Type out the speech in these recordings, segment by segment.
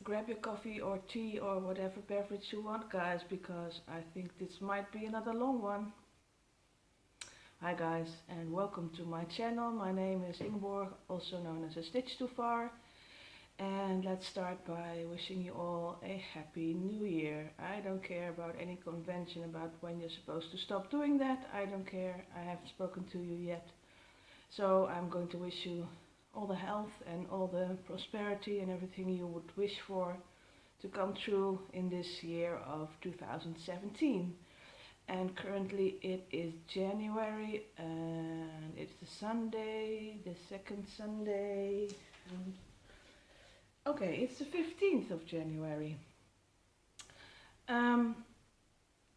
grab your coffee or tea or whatever beverage you want, guys, because I think this might be another long one. Hi guys, and welcome to my channel. My name is Ingeborg, also known as A Stitch Too Far. And let's start by wishing you all a happy new year. I don't care about any convention about when you're supposed to stop doing that. I don't care. I haven't spoken to you yet. So I'm going to wish you all the health and all the prosperity and everything you would wish for to come true in this year of 2017. And currently it is January and it's the Sunday, the second Sunday. Okay, it's the 15th of January.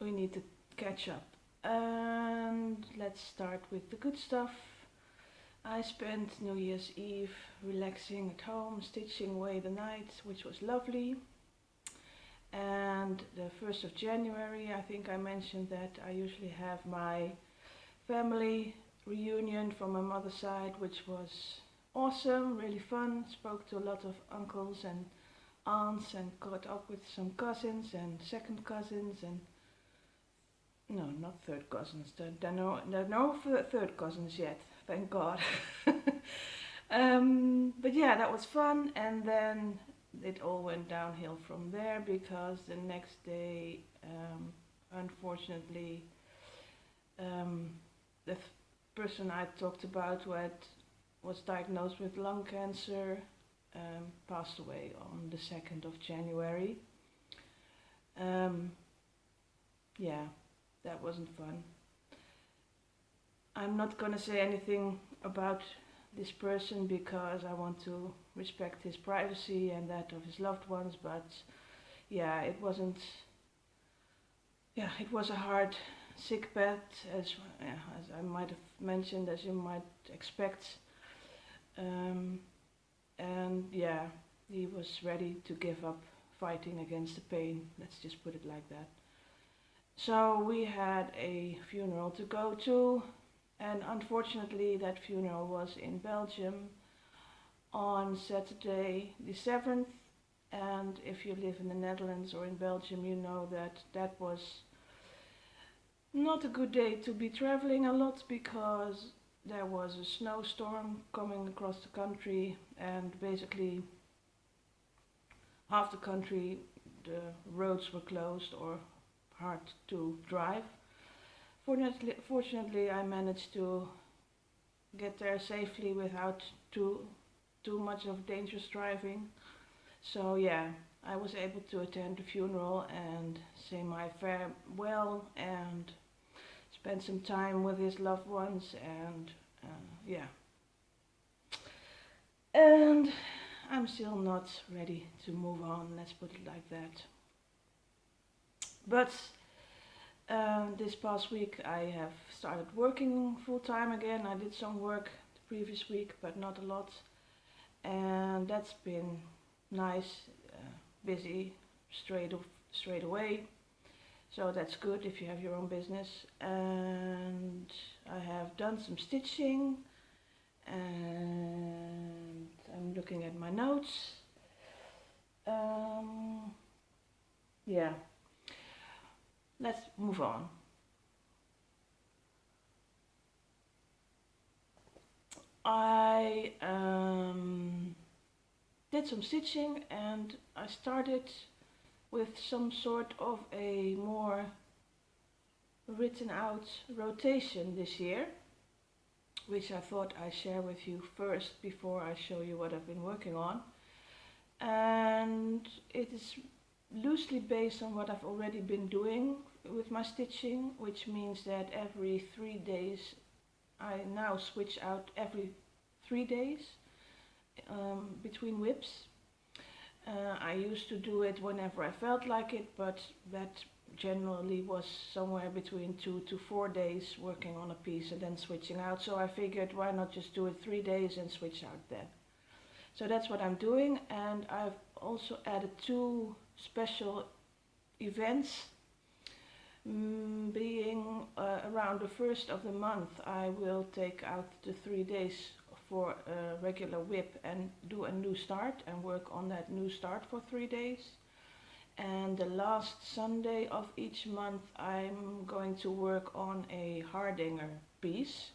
We need to catch up. And let's start with the good stuff. I spent New Year's Eve relaxing at home, stitching away the night, which was lovely. And the 1st of January, I think I mentioned that I usually have my family reunion from my mother's side, which was awesome, really fun. Spoke to a lot of uncles and aunts and caught up with some cousins and second cousins and no, not third cousins. There are no third cousins yet, thank God. But yeah, that was fun, and then it all went downhill from there because the next day, unfortunately, the person I talked about who was diagnosed with lung cancer passed away on the 2nd of January. Yeah, that wasn't fun. I'm not gonna say anything about this person because I want to respect his privacy and that of his loved ones, but yeah, it was a hard sick bed, as I might have mentioned, as you might expect. And yeah, he was ready to give up fighting against the pain, let's just put it like that. So we had a funeral to go to, and unfortunately that funeral was in Belgium on Saturday the 7th, and if you live in the Netherlands or in Belgium, you know that that was not a good day to be traveling a lot because there was a snowstorm coming across the country, and basically half the country the roads were closed or hard to drive. Fortunately I managed to get there safely without too much of dangerous driving. So yeah, I was able to attend the funeral and say my farewell and spend some time with his loved ones, and yeah. And I'm still not ready to move on, let's put it like that. But this past week I have started working full time again. I did some work the previous week, but not a lot. And that's been nice, busy straight away. So that's good if you have your own business. And I have done some stitching, and I'm looking at my notes. Yeah, let's move on. I did some stitching, and I started with some sort of a more written out rotation this year, which I thought I'd share with you first before I show you what I've been working on. And it is loosely based on what I've already been doing with my stitching, which means that every 3 days I now switch out every 3 days between WIPs. I used to do it whenever I felt like it, but that generally was somewhere between 2 to 4 days working on a piece and then switching out. So I figured, why not just do it 3 days and switch out then. So that's what I'm doing, and I've also added 2 special events. Being around the 1st of the month, I will take out the 3 days for a regular WIP and do a new start and work on that new start for 3 days. And the last Sunday of each month I'm going to work on a Hardinger piece.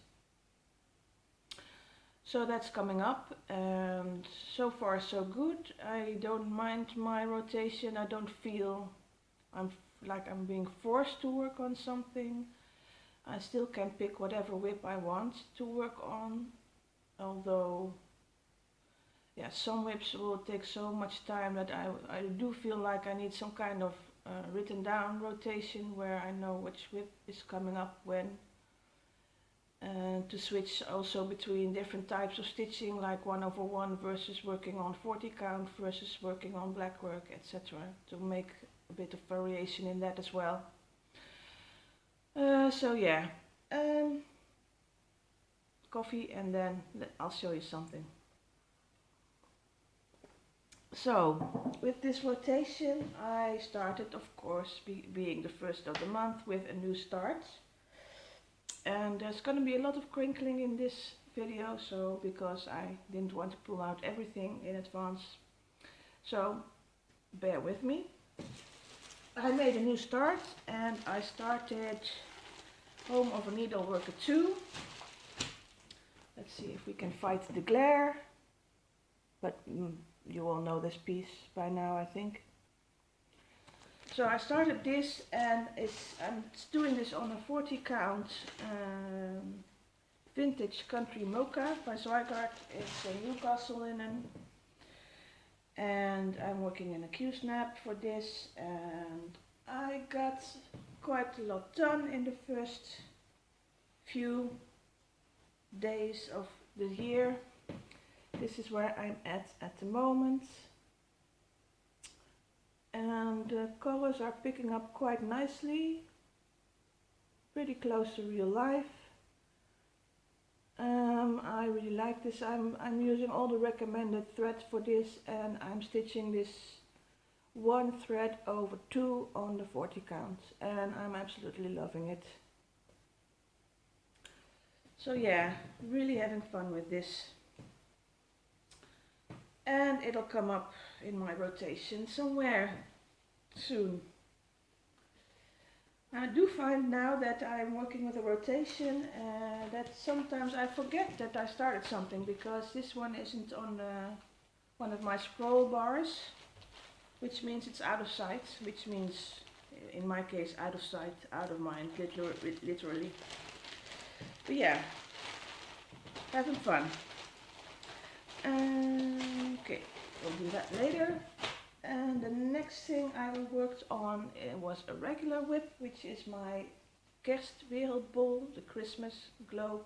So that's coming up, and so far so good. I don't mind my rotation. I don't feel like I'm being forced to work on something. I still can pick whatever WIP I want to work on, although yeah, some WIPs will take so much time that I do feel like I need some kind of written down rotation where I know which WIP is coming up when, to switch also between different types of stitching, like 1/1 versus working on 40 count versus working on black work, etc., to make a bit of variation in that as well. So yeah, coffee and then I'll show you something. So with this rotation I started, of course, being the first of the month, with a new start. And there's going to be a lot of crinkling in this video, so because I didn't want to pull out everything in advance. So bear with me. I made a new start and I started Home of a Needleworker 2. Let's see if we can fight the glare. But you all know this piece by now, I think. So I started this, and I'm doing this on a 40 count vintage country mocha by Zweigart. It's a Newcastle linen, and I'm working in a Q-snap for this, and I got quite a lot done in the first few days of the year. This is where I'm at the moment. And the colors are picking up quite nicely, pretty close to real life. I really like this. I'm using all the recommended threads for this, and I'm stitching this 1 thread over 2 on the 40 count, and I'm absolutely loving it. So yeah, really having fun with this. And it'll come up in my rotation somewhere soon. I do find now that I'm working with a rotation that sometimes I forget that I started something, because this one isn't on one of my scroll bars, which means it's out of sight, which means in my case out of sight, out of mind, literally. But yeah, having fun. Okay, we'll do that later. And the next thing I worked on was a regular WIP, which is my Kerst-Wereldbol, the Christmas globe.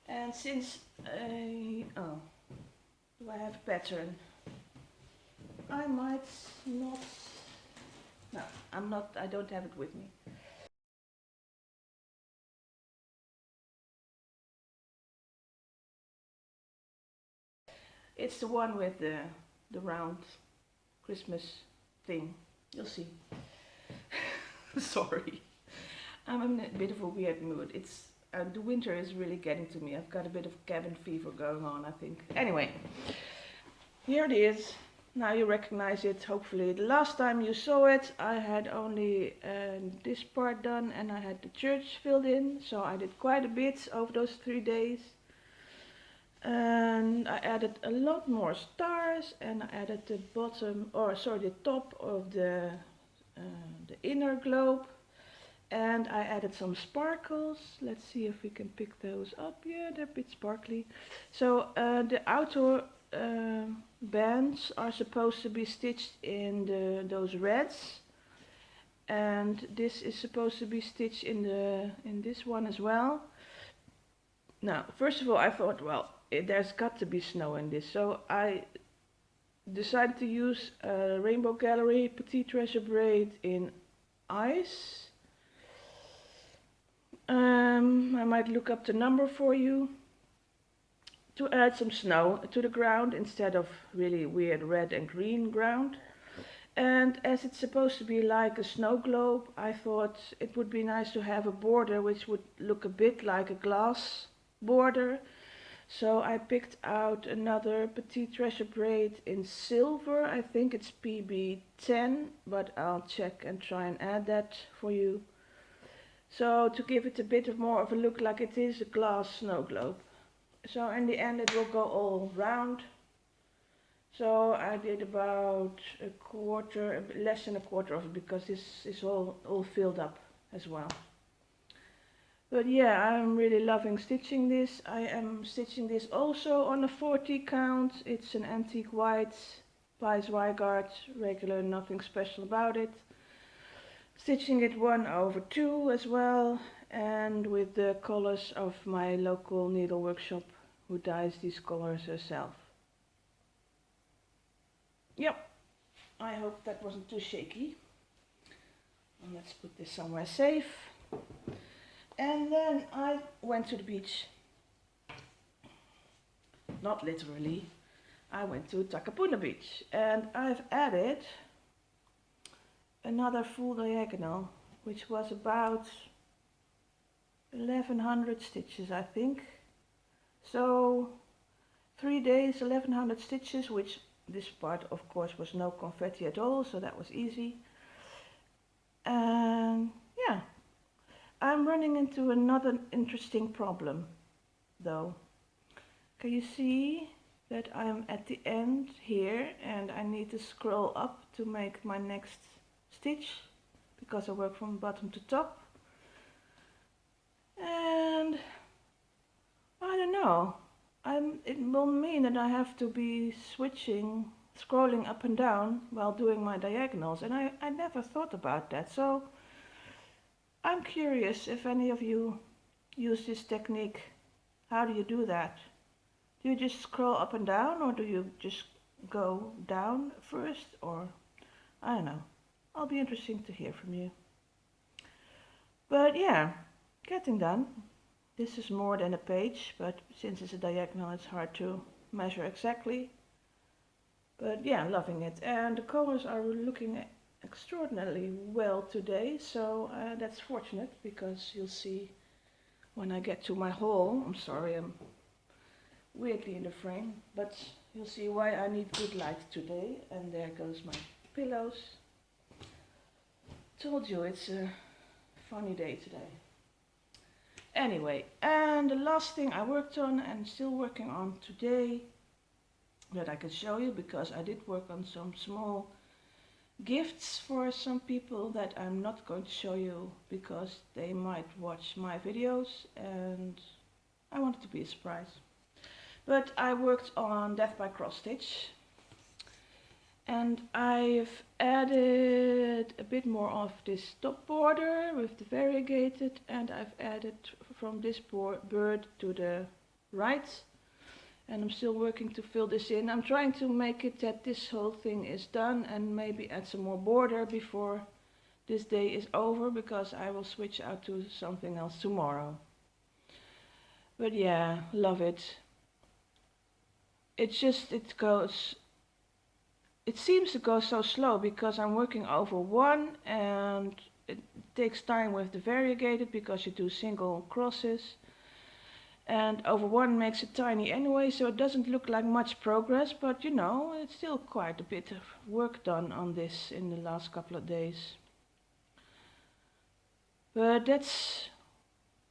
And since oh, do I have a pattern? I might not. No, I'm not. I don't have it with me. It's the one with the round Christmas thing. You'll see. Sorry. I'm in a bit of a weird mood. It's the winter is really getting to me. I've got a bit of cabin fever going on, I think. Anyway, here it is. Now you recognize it, hopefully. The last time you saw it, I had only this part done and I had the church filled in. So I did quite a bit over those 3 days. And I added a lot more stars, and I added the the top of the inner globe, and I added some sparkles. Let's see if we can pick those up. Yeah, they're a bit sparkly. So the outer bands are supposed to be stitched in those reds, and this is supposed to be stitched in this one as well. Now, first of all, I thought, well, there's got to be snow in this, so I decided to use a Rainbow Gallery Petite Treasure braid in ice. I might look up the number for you, to add some snow to the ground instead of really weird red and green ground. And as it's supposed to be like a snow globe, I thought it would be nice to have a border which would look a bit like a glass border. So I picked out another Petite Treasure braid in silver. I think it's PB10, but I'll check and try and add that for you. So to give it a bit more of a look like it is a glass snow globe. So in the end it will go all round. So I did about a quarter, less than a quarter of it, because this is all filled up as well. But yeah, I'm really loving stitching this. I am stitching this also on a 40 count. It's an antique white by Zweigart, regular, nothing special about it. Stitching it 1/2 as well, and with the colors of my local needle workshop who dyes these colors herself. Yep, I hope that wasn't too shaky. And let's put this somewhere safe. And then I went to the beach. Not literally. I went to Takapuna Beach and I've added another full diagonal, which was about 1100 stitches, I think. So 3 days, 1100 stitches, which this part of course was no confetti at all, so that was easy. And yeah, I'm running into another interesting problem though. Can you see that I'm at the end here and I need to scroll up to make my next stitch because I work from bottom to top? And I don't know, it will mean that I have to be scrolling up and down while doing my diagonals, and I never thought about that. So I'm curious if any of you use this technique. How do you do that? Do you just scroll up and down, or do you just go down first, or I don't know. I'll be interesting to hear from you. But yeah, getting done. This is more than a page, but since it's a diagonal it's hard to measure exactly. But yeah, loving it. And the colors are looking extraordinarily well today, so that's fortunate, because you'll see when I get to my haul. I'm sorry, I'm weirdly in the frame, but you'll see why I need good light today. And there goes my pillows. Told you it's a funny day today. Anyway, and the last thing I worked on and still working on today that I can show you, because I did work on some small gifts for some people that I'm not going to show you because they might watch my videos and I want it to be a surprise. But I worked on Death by Cross Stitch, and I've added a bit more of this top border with the variegated, and I've added from this bird to the right, and I'm still working to fill this in. I'm trying to make it that this whole thing is done and maybe add some more border before this day is over, because I will switch out to something else tomorrow. But yeah, love it. It seems to go so slow because I'm working over one, and it takes time with the variegated because you do single crosses, and over one makes it tiny anyway, so it doesn't look like much progress, but you know, it's still quite a bit of work done on this in the last couple of days. But that's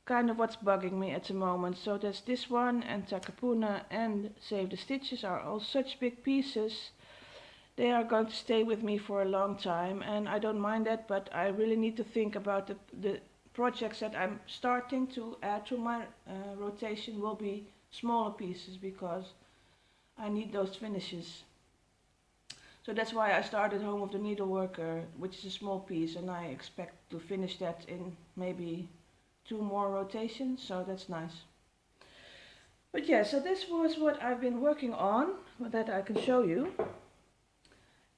kind of what's bugging me at the moment. So there's this one, and Takapuna and Save the Stitches are all such big pieces. They are going to stay with me for a long time, and I don't mind that, but I really need to think about the projects that I'm starting to add to my rotation will be smaller pieces, because I need those finishes. So that's why I started Home of the Needleworker, which is a small piece, and I expect to finish that in maybe 2 more rotations, so that's nice. But yeah, so this was what I've been working on, that I can show you.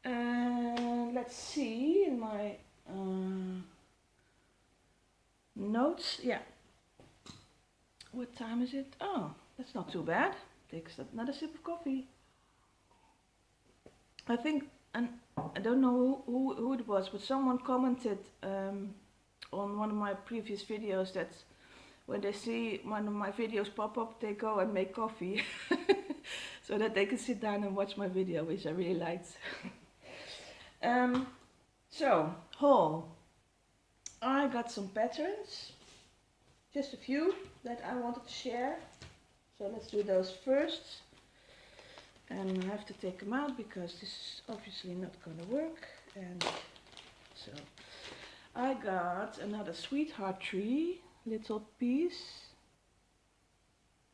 And let's see in my notes. Yeah. What time is it? Oh, that's not too bad. Takes another sip of coffee. I think, and I don't know who it was, but someone commented on one of my previous videos that when they see one of my videos pop up, they go and make coffee so that they can sit down and watch my video, which I really liked. So, haul. I got some patterns, just a few that I wanted to share. So let's do those first. And I have to take them out because this is obviously not going to work. And so I got another sweetheart tree, little piece,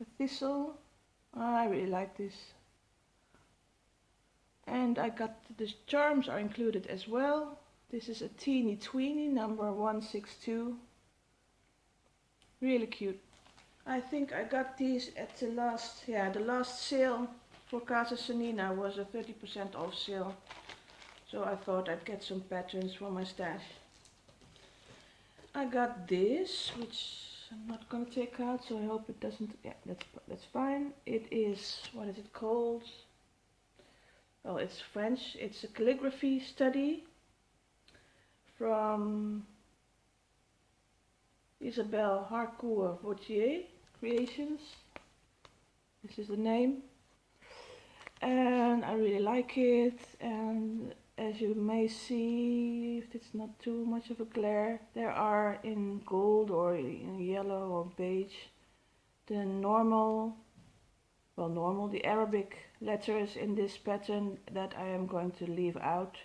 a thistle. I really like this. And I got the charms are included as well. This is a teeny tweeny number 162. Really cute. I think I got these at the last sale for Casa Sanina was a 30% off sale. So I thought I'd get some patterns for my stash. I got this, which I'm not gonna take out, so I hope it doesn't, yeah, that's fine. It is, what is it called? Oh, it's French. It's a calligraphy study from Isabelle Harcourt-Vautier Creations. This is the name. And I really like it, and as you may see, if it's not too much of a glare, there are in gold or in yellow or beige the the Arabic letters in this pattern that I am going to leave out.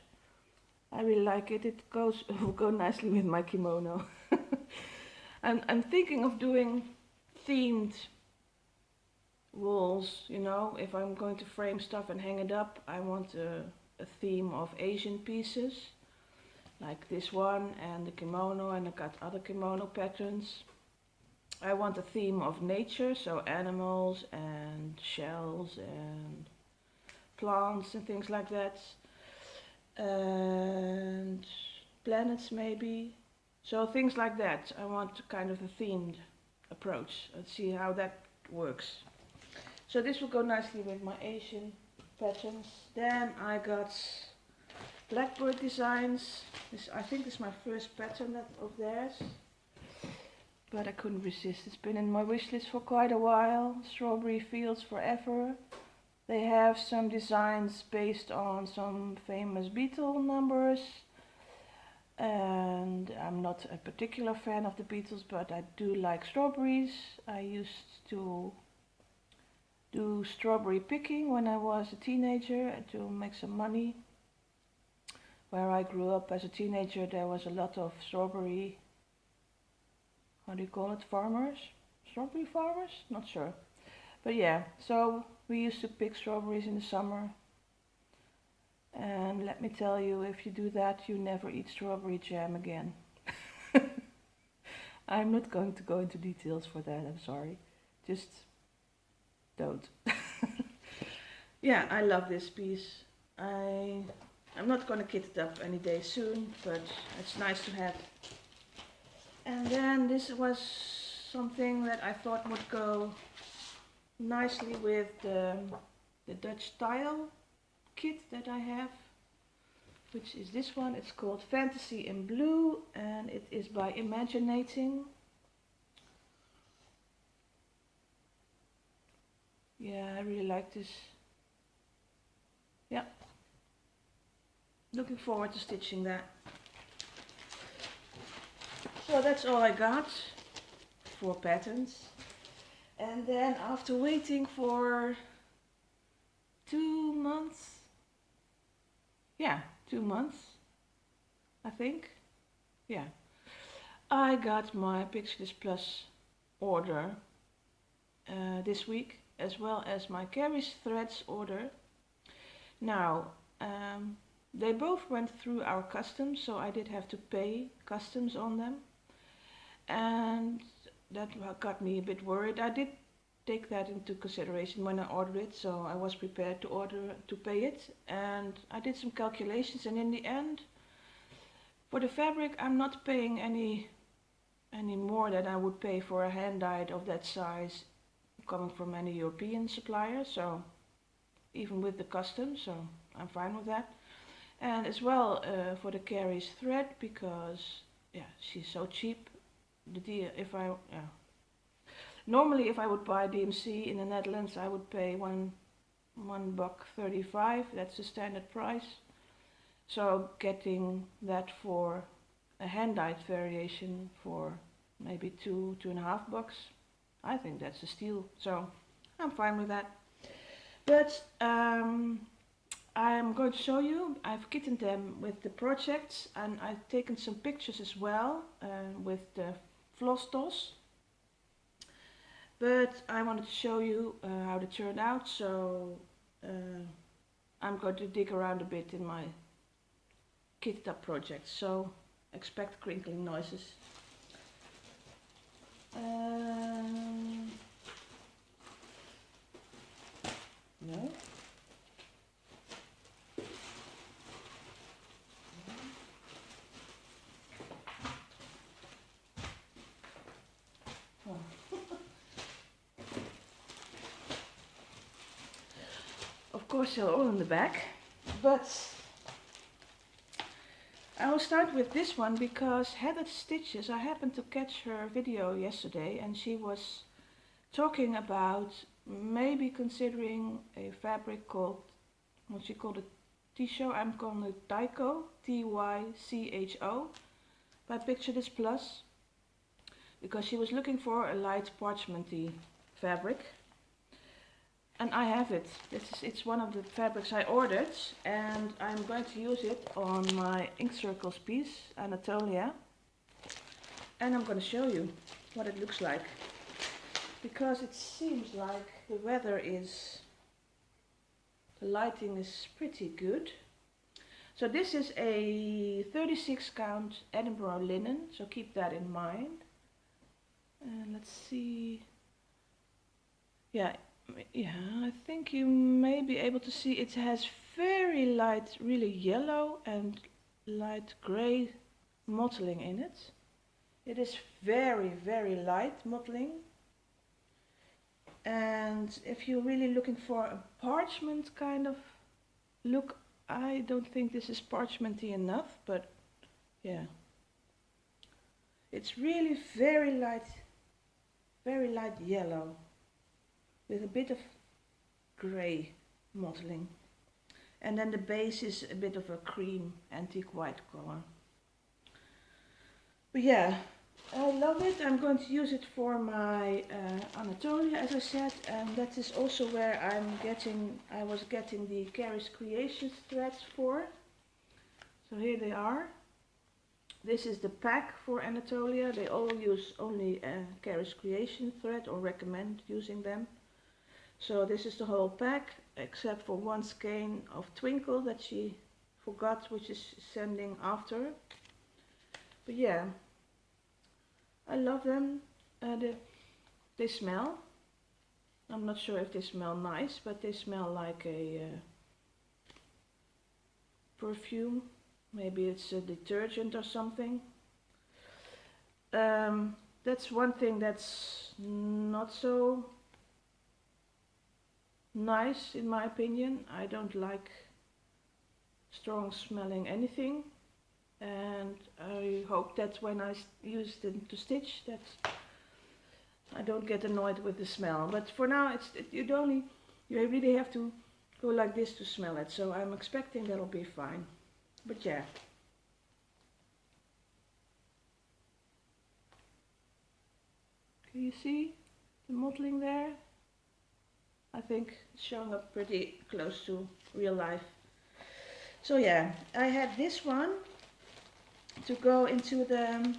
I really like it. It will go nicely with my kimono. I'm thinking of doing themed walls, you know, if I'm going to frame stuff and hang it up, I want a theme of Asian pieces, like this one and the kimono, and I got other kimono patterns. I want a theme of nature, so animals and shells and plants and things like that, and planets maybe, so things like that. I want kind of a themed approach. Let's see how that works. So this will go nicely with my Asian patterns. Then I got blackbird designs. I think this is my first pattern of theirs, but I couldn't resist. It's been in my wish list for quite a while. Strawberry Fields Forever. They have some designs based on some famous Beatle numbers, and I'm not a particular fan of the Beatles, but I do like strawberries. I used to do strawberry picking when I was a teenager to make some money. Where I grew up as a teenager, there was a lot of strawberry, how do you call it, farmers? Strawberry farmers? Not sure. But yeah, so we used to pick strawberries in the summer. And let me tell you, if you do that, you never eat strawberry jam again. I'm not going to go into details for that, I'm sorry. Just don't. Yeah, I love this piece. I'm not going to kit it up any day soon, but it's nice to have. And then this was something that I thought would go nicely with the Dutch tile kit that I have, which is this one. It's called Fantasy in Blue, and it is by Imaginating. Yeah, I really like this. Yeah, looking forward to stitching that. So that's all I got, 4 patterns. And then after waiting for 2 months, yeah, 2 months, I think, yeah, I got my Pixelist Plus order this week, as well as my Carrie's Threads order. Now, they both went through our customs, so I did have to pay customs on them, and that got me a bit worried. I did take that into consideration when I ordered it, so I was prepared to pay it, and I did some calculations, and in the end, for the fabric, I'm not paying any more than I would pay for a hand-dyed of that size coming from any European supplier, so even with the customs, so I'm fine with that. And as well for the Carrie's thread, because yeah, she's so cheap. The deal, Normally if I would buy DMC in the Netherlands I would pay $1.35, that's the standard price. So getting that for a hand-dyed variation for maybe $2.5, I think that's a steal. So I'm fine with that. But I'm going to show you, I've kitted them with the projects and I've taken some pictures as well with the Flosstube. But I wanted to show you how they turned out, so I'm going to dig around a bit in my kitted up projects, so expect crinkling noises. No. Of course they're all in the back, but I will start with this one because Heather Stitches, I happened to catch her video yesterday and she was talking about maybe considering a fabric called, what she called it, Tycho, I'm calling it Tycho, Tycho, but picture this plus, because she was looking for a light parchmenty fabric. And I have it. It's one of the fabrics I ordered and I'm going to use it on my ink circles piece, Anatolia. And I'm going to show you what it looks like. Because it seems like the lighting is pretty good. So this is a 36 count Edinburgh linen, so keep that in mind. And let's see. Yeah, I think you may be able to see it has very light, really yellow and light grey mottling in it. It is very, very light mottling. And if you're really looking for a parchment kind of look, I don't think this is parchmenty enough, but yeah. It's really very light yellow with a bit of grey mottling. And then the base is a bit of a cream antique white color. But yeah, I love it. I'm going to use it for my Anatolia, as I said, and that is also where I was getting the Carrie's Creations threads for. So here they are. This is the pack for Anatolia. They all use only Carrie's Creation thread or recommend using them. So this is the whole pack, except for one skein of Twinkle that she forgot, which is sending after. But yeah, I love them. They smell. I'm not sure if they smell nice, but they smell like a perfume. Maybe it's a detergent or something. That's one thing that's not so nice in my opinion. I don't like strong smelling anything, and I hope that when I use them to stitch that I don't get annoyed with the smell. But for now you really have to go like this to smell it, so I'm expecting that'll be fine. But yeah, can you see the mottling there? I think it's showing up pretty close to real life. So yeah, I had this one to go into the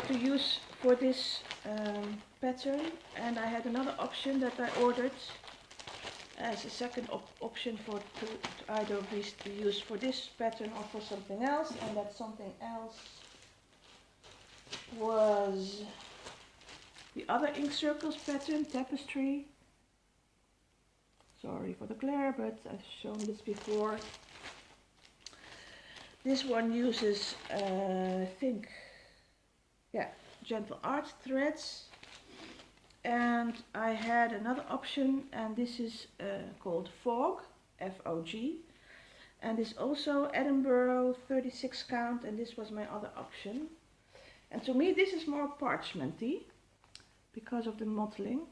to use for this pattern, and I had another option that I ordered as a second option to either be used for this pattern or for something else, and that something else was the other ink circles pattern, Tapestry. Sorry for the glare, but I've shown this before. This one uses, I think, yeah, Gentle Art threads. And I had another option, and this is called Fog, F-O-G. And it's also Edinburgh 36 count, and this was my other option. And to me this is more parchmenty because of the mottling.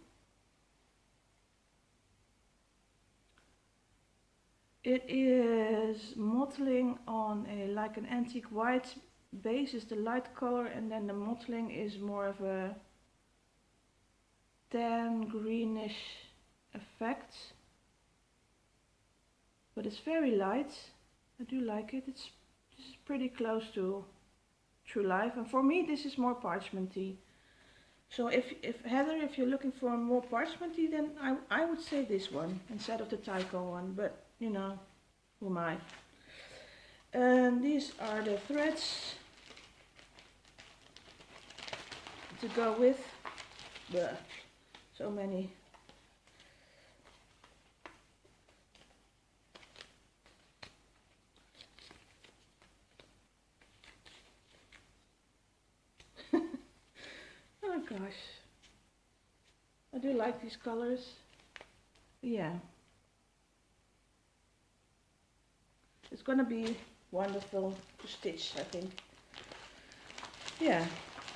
It is mottling on a like an antique white base is the light color, and then the mottling is more of a tan greenish effect. But it's very light. I do like it. This is pretty close to True Life, and for me this is more parchmenty. So if Heather, if you're looking for more parchmenty, then I would say this one instead of the Tycho one, but you know, who am I? And these are the threads to go with. Bleh, so many. Oh gosh, I do like these colors. Yeah, it's gonna be wonderful to stitch, I think. Yeah,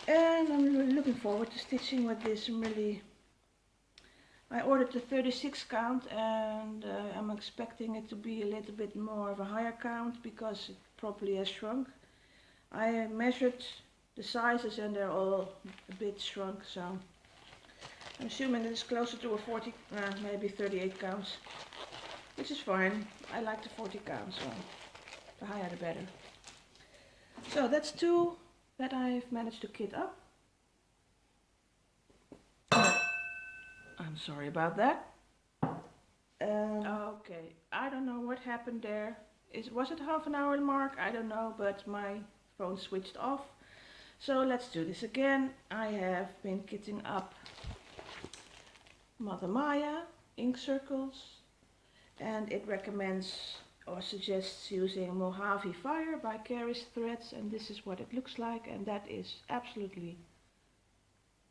and I'm really looking forward to stitching with this. I ordered the 36 count, and I'm expecting it to be a little bit more of a higher count because it probably has shrunk. I measured the sizes and they're all a bit shrunk, so I'm assuming it's closer to a 40, maybe 38 counts, which is fine. I like the 40 counts, so the higher the better. So that's two that I've managed to kit up. I'm sorry about that. Okay, I don't know what happened there. Was it half an hour mark? I don't know, but my phone switched off. So let's do this again. I have been kitting up Mother Maya ink circles, and it recommends or suggests using Mojave Fire by Carrie's Threads, and this is what it looks like, and that is absolutely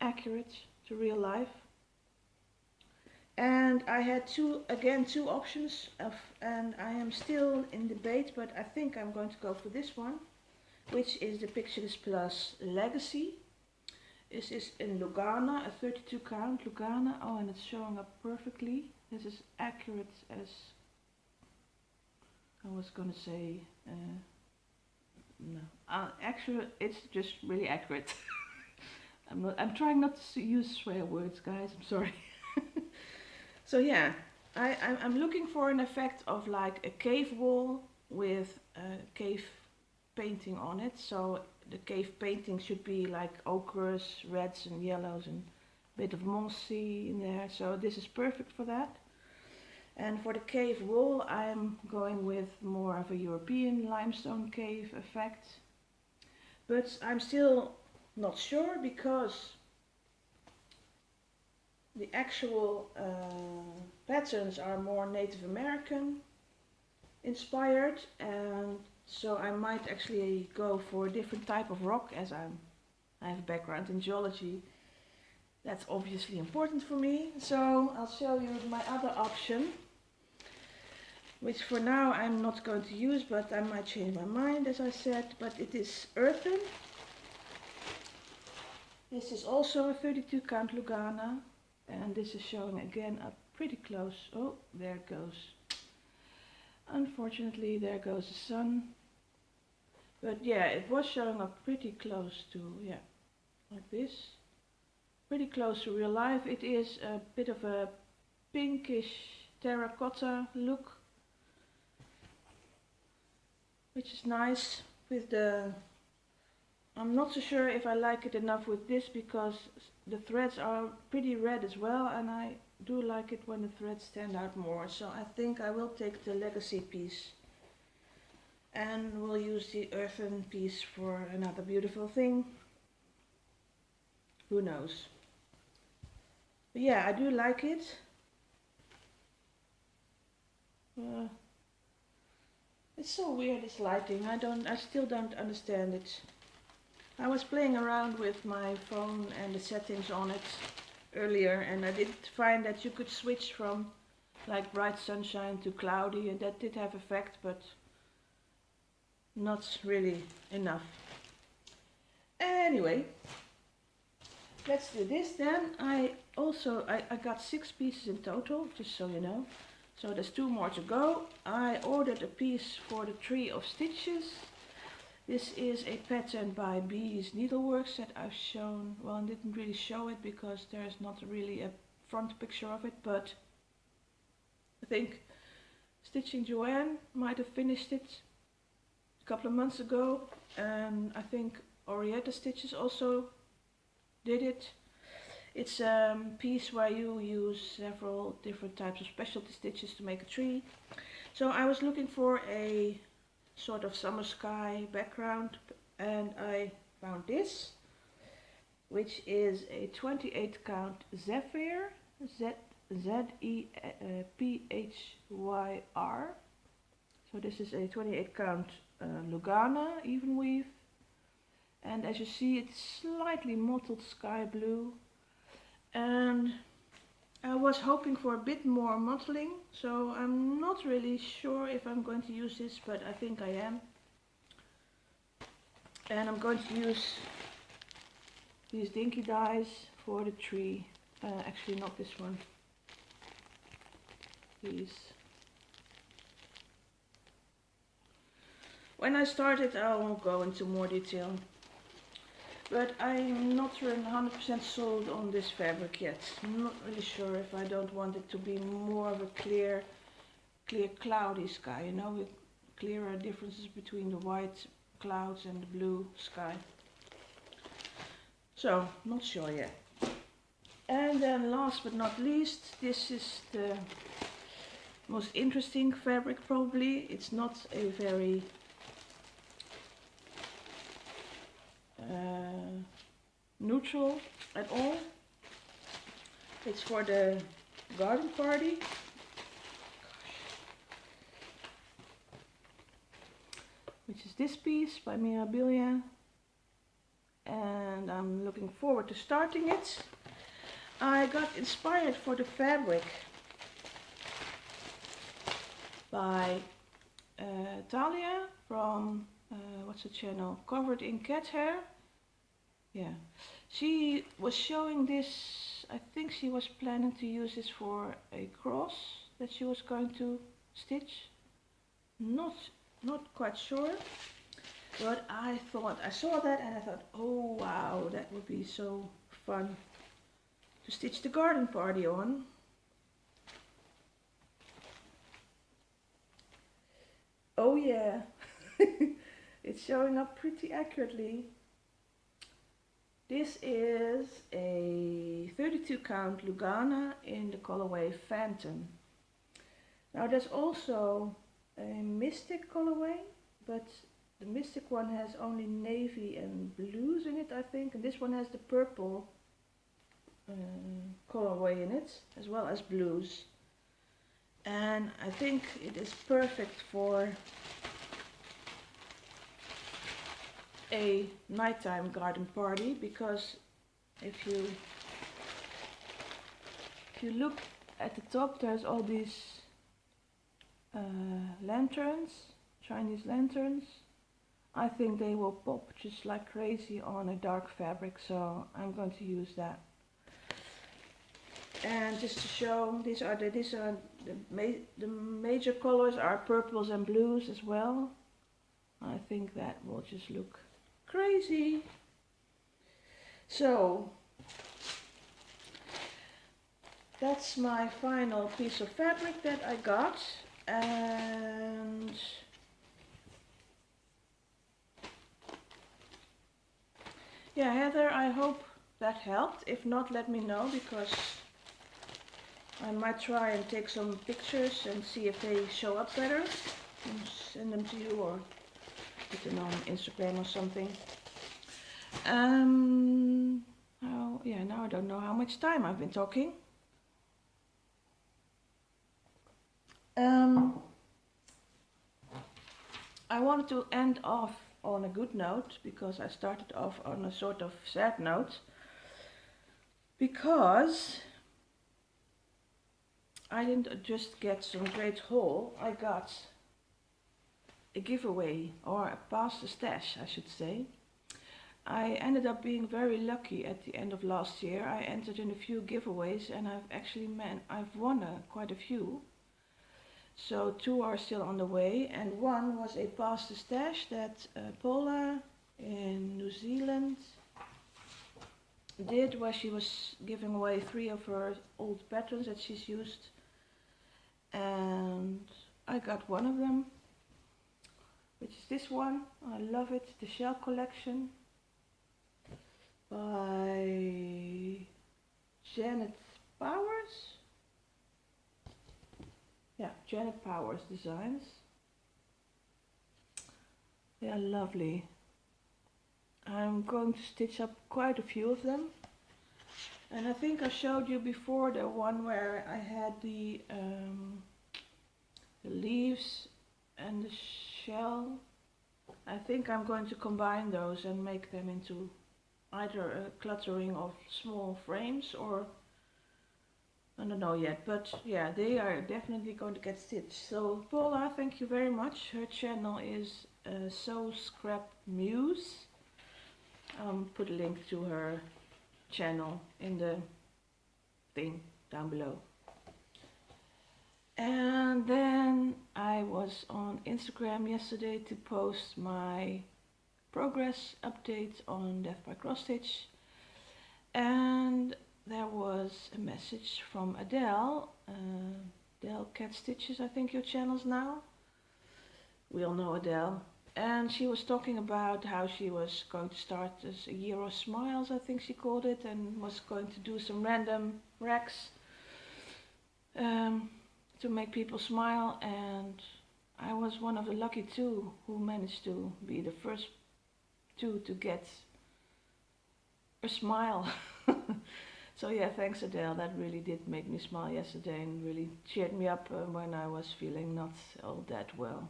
accurate to real life. And I had two options and I am still in debate, but I think I'm going to go for this one, which is the Pictures Plus Legacy. This is in Lugana, a 32 count Lugana. Oh, and it's showing up perfectly. This is accurate as I was gonna say. No, actually, it's just really accurate. I'm trying not to use swear words, guys. I'm sorry. So yeah, I'm looking for an effect of like a cave wall with a cave painting on it. So the cave painting should be like ochres, reds and yellows and a bit of mossy in there. So this is perfect for that. And for the cave wall, I'm going with more of a European limestone cave effect. But I'm still not sure because the actual patterns are more Native American inspired, and so I might actually go for a different type of rock, as I have a background in geology. That's obviously important for me. So I'll show you my other option, which for now I'm not going to use, but I might change my mind, as I said. But it is Earthen. This is also a 32 count Lugana, and this is showing again up pretty close. Oh, there it goes. Unfortunately, there goes the sun. But yeah, it was showing up pretty close to, yeah, like this. Pretty close to real life. It is a bit of a pinkish terracotta look, which is nice with the... I'm not so sure if I like it enough with this because the threads are pretty red as well, and I do like it when the threads stand out more. So I think I will take the legacy piece and we'll use the Earthen piece for another beautiful thing. Who knows? But yeah, I do like it. It's so weird, this lighting. I still don't understand it. I was playing around with my phone and the settings on it earlier, and I did find that you could switch from like bright sunshine to cloudy, and that did have effect, but not really enough. Anyway, let's do this then. I got 6 pieces in total, just so you know. So there's 2 more to go. I ordered a piece for the tree of stitches. This is a pattern by House Needleworks that I've shown. Well, I didn't really show it because there's not really a front picture of it, but I think Stitching Joanne might have finished it a couple of months ago, and I think Orietta Stitches also did it. It's a piece where you use several different types of specialty stitches to make a tree. So I was looking for a sort of summer sky background, and I found this, which is a 28 count Zephyr, Z-E-P-H-Y-R. So this is a 28 count Lugana even weave, and as you see it's slightly mottled sky blue, and I was hoping for a bit more mottling, so I'm not really sure if I'm going to use this, but I think I am. And I'm going to use these dinky dies for the tree. Actually not this one. These. When I start it I won't go into more detail. But I'm not 100% sold on this fabric yet. I'm not really sure if I don't want it to be more of a clear cloudy sky, you know, with clearer differences between the white clouds and the blue sky. So, not sure yet. And then last but not least, this is the most interesting fabric probably. It's not a very neutral at all. It's for the garden party. Which is this piece by Mirabilia, and I'm looking forward to starting it. I got inspired for the fabric by Talia from what's the channel, Covered in Cat Hair. Yeah, she was showing this. I think she was planning to use this for a cross that she was going to stitch. Not quite sure, but I thought, I saw that and I thought, oh wow, that would be so fun to stitch the garden party on. Oh yeah, it's showing up pretty accurately. This is a 32 count Lugana in the colorway Phantom. Now there's also a Mystic colorway, but the Mystic one has only navy and blues in it, I think, and this one has the purple colorway in it, as well as blues. And I think it is perfect for a nighttime garden party, because if you look at the top, there's all these lanterns, Chinese lanterns. I think they will pop just like crazy on a dark fabric, so I'm going to use that. And just to show, these are the major colors are purples and blues as well. I think that will just look crazy. So that's my final piece of fabric that I got, and yeah, Heather, I hope that helped. If not, let me know, because I might try and take some pictures and see if they show up better and send them to you, or put them on Instagram or something. Yeah, now I don't know how much time I've been talking. I wanted to end off on a good note, because I started off on a sort of sad note, because I didn't just get some great haul, I got a giveaway, or a past the stash I should say. I ended up being very lucky at the end of last year. I entered in a few giveaways and I've won quite a few. So 2 are still on the way, and 1 was a pasta stash that Paula in New Zealand did, where she was giving away 3 of her old patterns that she's used, and I got one of them, which is this one. I love it, the Shell Collection by Janet Powers. Yeah, Janet Powers Designs. They are lovely. I'm going to stitch up quite a few of them. And I think I showed you before the one where I had the leaves and the shell. I think I'm going to combine those and make them into either a cluttering of small frames, or I don't know yet, but yeah, they are definitely going to get stitched. So Paula, thank you very much. Her channel is Sew Scrap Muse. I'll put a link to her channel in the thing down below. And then I was on Instagram yesterday to post my progress update on Death by Cross Stitch, and there was a message from Adele, Adele Cat Stitches, I think your channel's now. We all know Adele. And she was talking about how she was going to start this a year of smiles, I think she called it, and was going to do some random racks to make people smile, and I was one of the lucky 2 who managed to be the first 2 to get a smile. So yeah, thanks Adele, that really did make me smile yesterday and really cheered me up when I was feeling not all that well.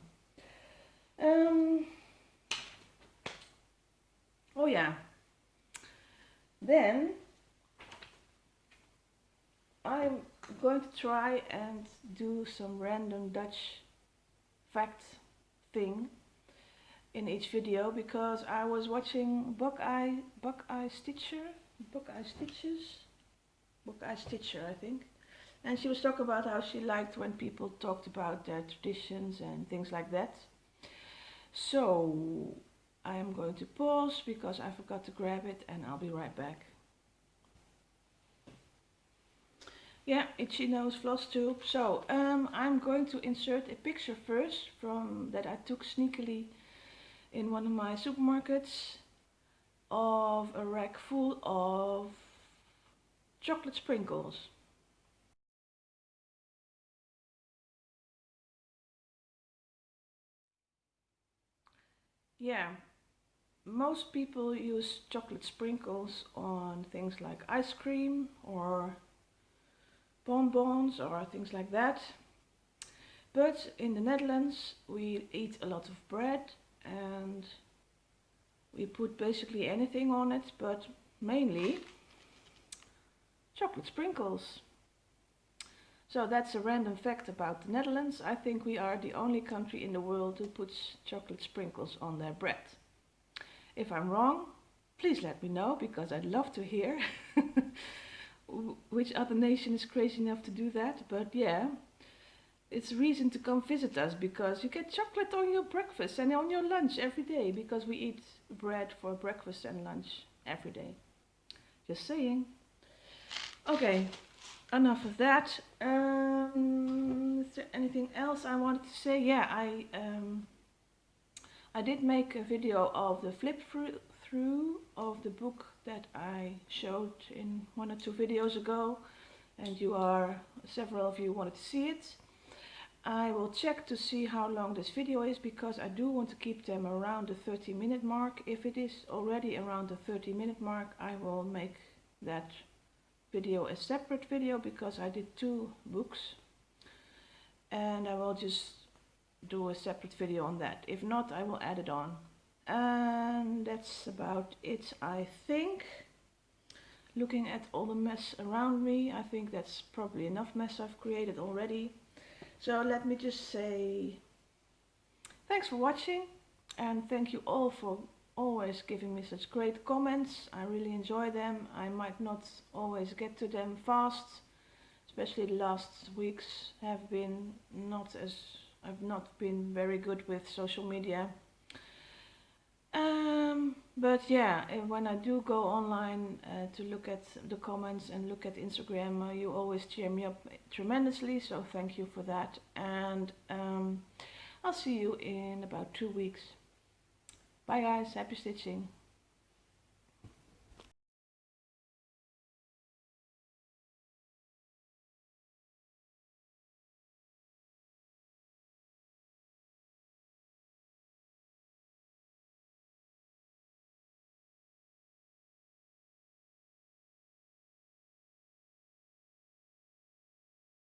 Oh yeah, then I'm going to try and do some random Dutch fact thing in each video, because I was watching Buckeye Stitcher, I think, and she was talking about how she liked when people talked about their traditions and things like that. So I am going to pause because I forgot to grab it, and I'll be right back. Yeah, Itchy Nose Flosstube. So I'm going to insert a picture first from that I took sneakily in one of my supermarkets of a rack full of chocolate sprinkles. Yeah, most people use chocolate sprinkles on things like ice cream or bonbons or things like that. But in the Netherlands we eat a lot of bread and we put basically anything on it, but mainly chocolate sprinkles. So that's a random fact about the Netherlands. I think we are the only country in the world who puts chocolate sprinkles on their bread. If I'm wrong, please let me know, because I'd love to hear which other nation is crazy enough to do that. But yeah, it's a reason to come visit us, because you get chocolate on your breakfast and on your lunch every day, because we eat bread for breakfast and lunch every day. Just saying. Okay, enough of that. Is there anything else I wanted to say? Yeah, I did make a video of the flip through of the book that I showed in 1 or 2 videos ago, and several of you wanted to see it. I will check to see how long this video is, because I do want to keep them around the 30-minute mark. If it is already around the 30-minute mark, I will make that video a separate video, because I did 2 books, and I will just do a separate video on that. If not, I will add it on. And that's about it, I think. Looking at all the mess around me, I think that's probably enough mess I've created already. So let me just say thanks for watching, and thank you all for always giving me such great comments. I really enjoy them. I might not always get to them fast, especially the last weeks have been I've not been very good with social media. But yeah, when I do go online to look at the comments and look at Instagram, you always cheer me up tremendously, so thank you for that. And I'll see you in about 2 weeks. Bye guys, happy stitching.